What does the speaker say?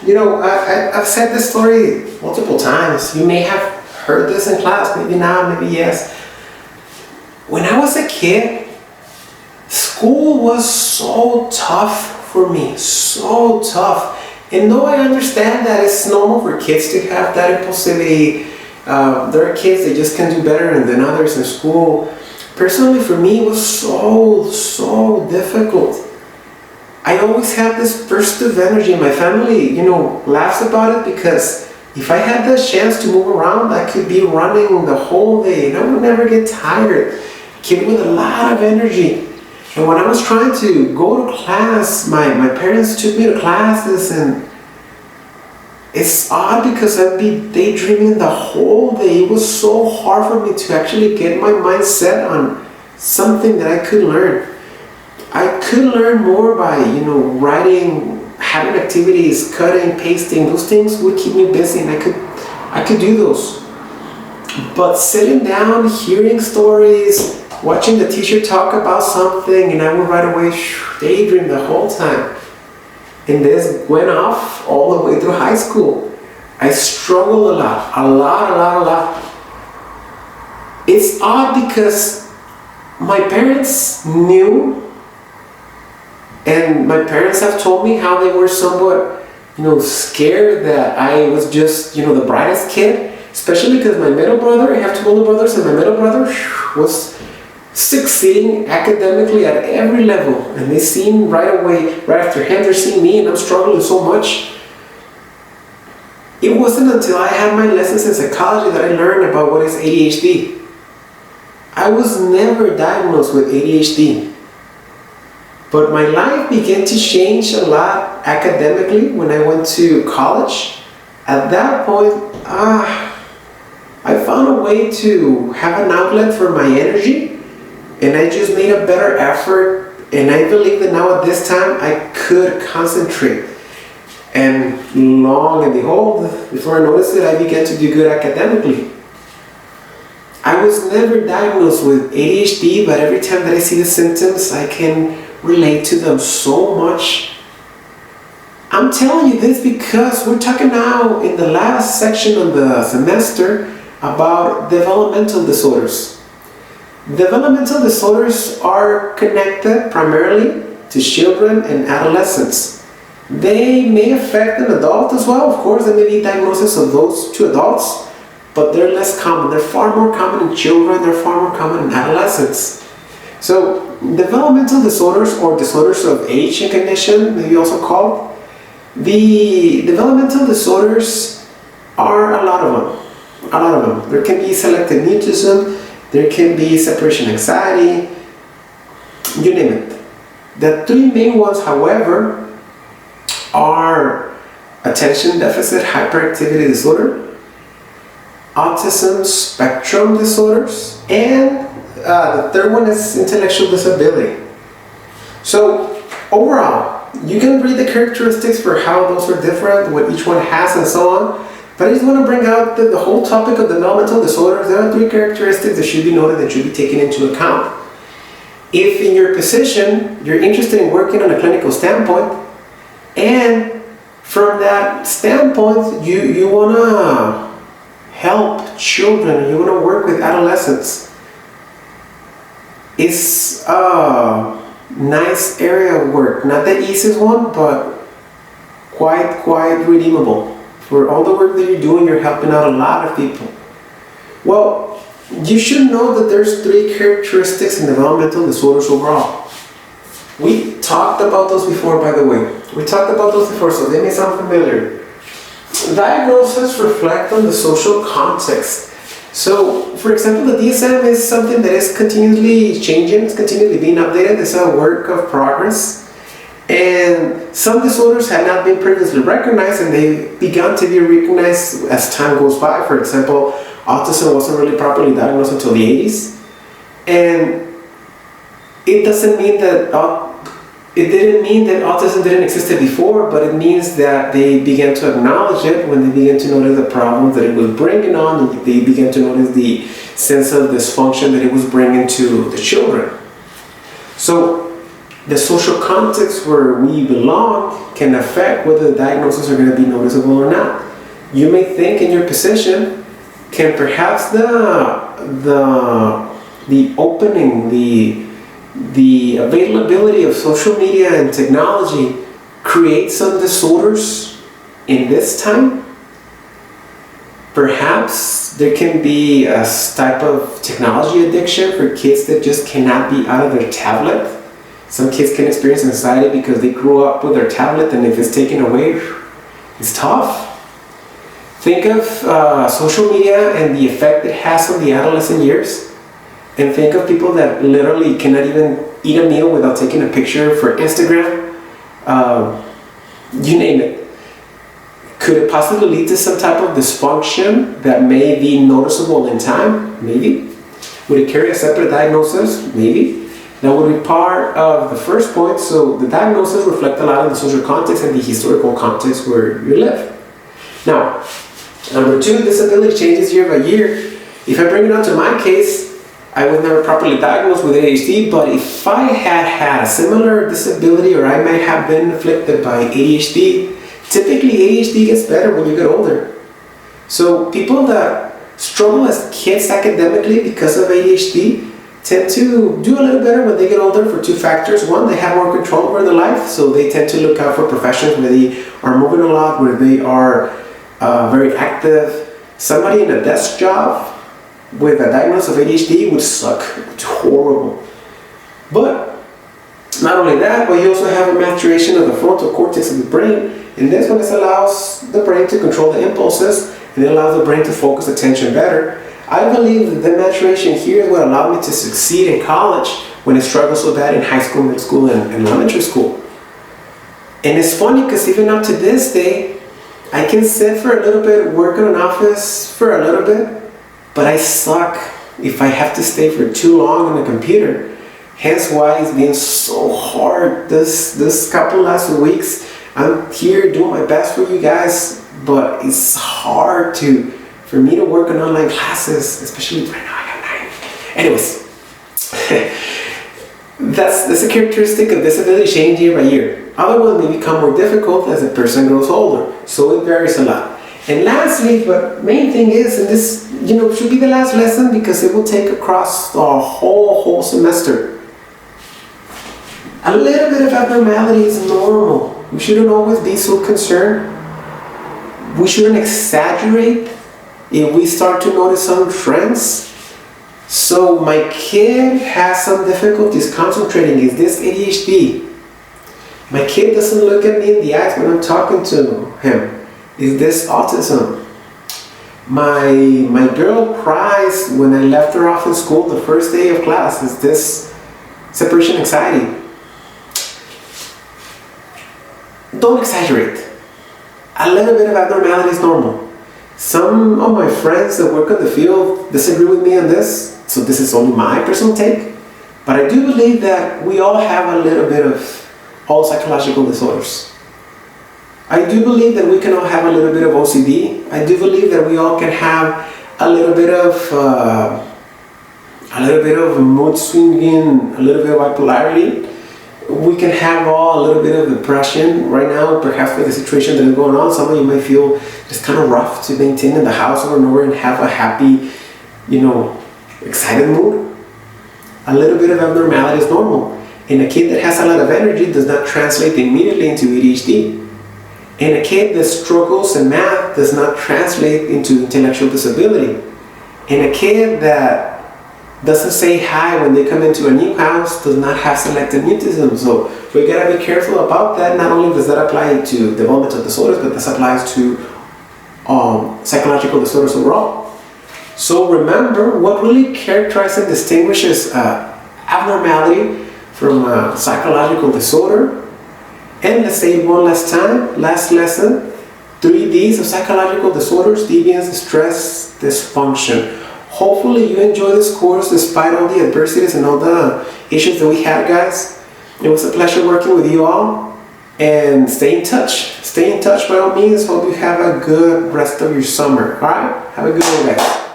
I've said this story multiple times. You may have heard this in class, maybe not, maybe yes. When I was a kid, school was so tough for me, so tough. And though I understand that it's normal for kids to have that impulsivity, there are kids that just can do better than others in school. Personally, for me, it was so difficult. I always had this burst of energy. My family, laughs about it because if I had the chance to move around, I could be running the whole day and I would never get tired. Kid with a lot of energy. And when I was trying to go to class, my parents took me to classes, and it's odd because I'd be daydreaming the whole day. It was so hard for me to actually get my mind set on something that I could learn. I could learn more by, writing, having activities, cutting, pasting. Those things would keep me busy, and I could do those. But sitting down, hearing stories, watching the teacher talk about something, and I would right away daydream the whole time. And this went off all the way through high school. I struggled a lot. It's odd because my parents knew, and my parents have told me how they were somewhat, scared that I was just, the brightest kid, especially because my middle brother, I have two older brothers, and my middle brother was succeeding academically at every level, and they seen right away, right after him, they're seeing me, and I'm struggling so much. It wasn't until I had my lessons in psychology that I learned about what is ADHD. I was never diagnosed with ADHD, but my life began to change a lot academically when I went to college. At that point, I found a way to have an outlet for my energy, and I just made a better effort, and I believe that now at this time I could concentrate. And long and behold, before I noticed it, I began to do good academically. I was never diagnosed with ADHD, but every time that I see the symptoms, I can relate to them so much. I'm telling you this because we're talking now in the last section of the semester about developmental disorders. Developmental disorders are connected primarily to children and adolescents. They may affect an adult as well. Of course, there may be diagnosis of those to adults, but they're less common. They're far more common in children. They're far more common in adolescents. So, developmental disorders, or disorders of age and cognition, maybe also called, the developmental disorders are a lot of them. There can be selective mutism. There can be separation anxiety, you name it. The three main ones, however, are attention deficit hyperactivity disorder, autism spectrum disorders, and the third one is intellectual disability. So overall, you can read the characteristics for how those are different, what each one has, and so on. But I just want to bring out the whole topic of developmental disorders. There are three characteristics that should be noted and should be taken into account. If in your position, you're interested in working on a clinical standpoint, and from that standpoint, you want to help children, you want to work with adolescents, it's a nice area of work. Not the easiest one, but quite redeemable. For all the work that you're doing, you're helping out a lot of people. Well, you should know that there's three characteristics in developmental disorders overall. We talked about those before, by the way. We talked about those before, so they may sound familiar. Diagnosis reflect on the social context. So, for example, the DSM is something that is continually changing, it's continually being updated. It's a work of progress. And some disorders had not been previously recognized, and they began to be recognized as time goes by. For example, autism wasn't really properly diagnosed until the 80s. And it doesn't mean that it didn't mean that autism didn't exist before, but it means that they began to acknowledge it when they began to notice the problems that it was bringing on, and they began to notice the sense of dysfunction that it was bringing to the children. So The social context where we belong can affect whether the diagnoses are going to be noticeable or not. You may think in your position, can perhaps the opening, the availability of social media and technology create some disorders in this time? Perhaps there can be a type of technology addiction for kids that just cannot be out of their tablet. Some kids can experience anxiety because they grew up with their tablet, and if it's taken away, it's tough. Think of social media and the effect it has on the adolescent years. And think of people that literally cannot even eat a meal without taking a picture for Instagram. You name it. Could it possibly lead to some type of dysfunction that may be noticeable in time? Maybe. Would it carry a separate diagnosis? Maybe. That would be part of the first point. So the diagnosis reflect a lot of the social context and the historical context where you live. Now, number two, disability changes year by year. If I bring it on to my case, I was never properly diagnosed with ADHD, but if I had a similar disability, or I might have been afflicted by ADHD, typically ADHD gets better when you get older. So people that struggle as kids academically because of ADHD tend to do a little better when they get older for two factors. One, they have more control over their life, so they tend to look out for professions where they are moving a lot, where they are very active. Somebody in a desk job with a diagnosis of ADHD would suck. It's horrible. But not only that, but you also have a maturation of the frontal cortex of the brain, and this one allows the brain to control the impulses, and it allows the brain to focus attention better. I believe that the maturation here is what allowed me to succeed in college when I struggled so bad in high school, middle school, and elementary school. And it's funny because even up to this day, I can sit for a little bit, work in an office for a little bit, but I suck if I have to stay for too long on the computer. Hence why it's been so hard this couple last weeks. I'm here doing my best for you guys, but it's hard for me to work on online classes, especially right now I got 9. Anyways, that's a characteristic of disability change year by year. Other ones may become more difficult as a person grows older, so it varies a lot. And lastly, but main thing is, and this should be the last lesson because it will take across the whole semester. A little bit of abnormality is normal. We shouldn't always be so concerned. We shouldn't exaggerate if we start to notice some trends. So my kid has some difficulties concentrating. Is this ADHD? My kid doesn't look at me in the eyes when I'm talking to him. Is this autism? My girl cries when I left her off in school the first day of class. Is this separation anxiety? Don't exaggerate. A little bit of abnormality is normal. Some of my friends that work in the field disagree with me on this, so this is only my personal take. But I do believe that we all have a little bit of all psychological disorders. I do believe that we can all have a little bit of OCD. I do believe that we all can have a little bit of mood swinging, a little bit of bipolarity. We can have all a little bit of depression right now, perhaps with the situation that is going on. Some of you might feel it's kind of rough to maintain in the house over and over and have a happy, excited mood. A little bit of abnormality is normal. And a kid that has a lot of energy does not translate immediately into ADHD. And a kid that struggles in math does not translate into intellectual disability. And a kid that doesn't say hi when they come into a new house does not have selective mutism. So we gotta be careful about that. Not only does that apply to developmental disorders, but this applies to psychological disorders overall. So remember, what really characterizes and distinguishes abnormality from a psychological disorder. And let's say it one last time, last lesson, 3 Ds of psychological disorders: deviance, distress, dysfunction. Hopefully you enjoy this course despite all the adversities and all the issues that we had, guys. It was a pleasure working with you all. And stay in touch. Stay in touch by all means. Hope you have a good rest of your summer. Alright? Have a good one, guys.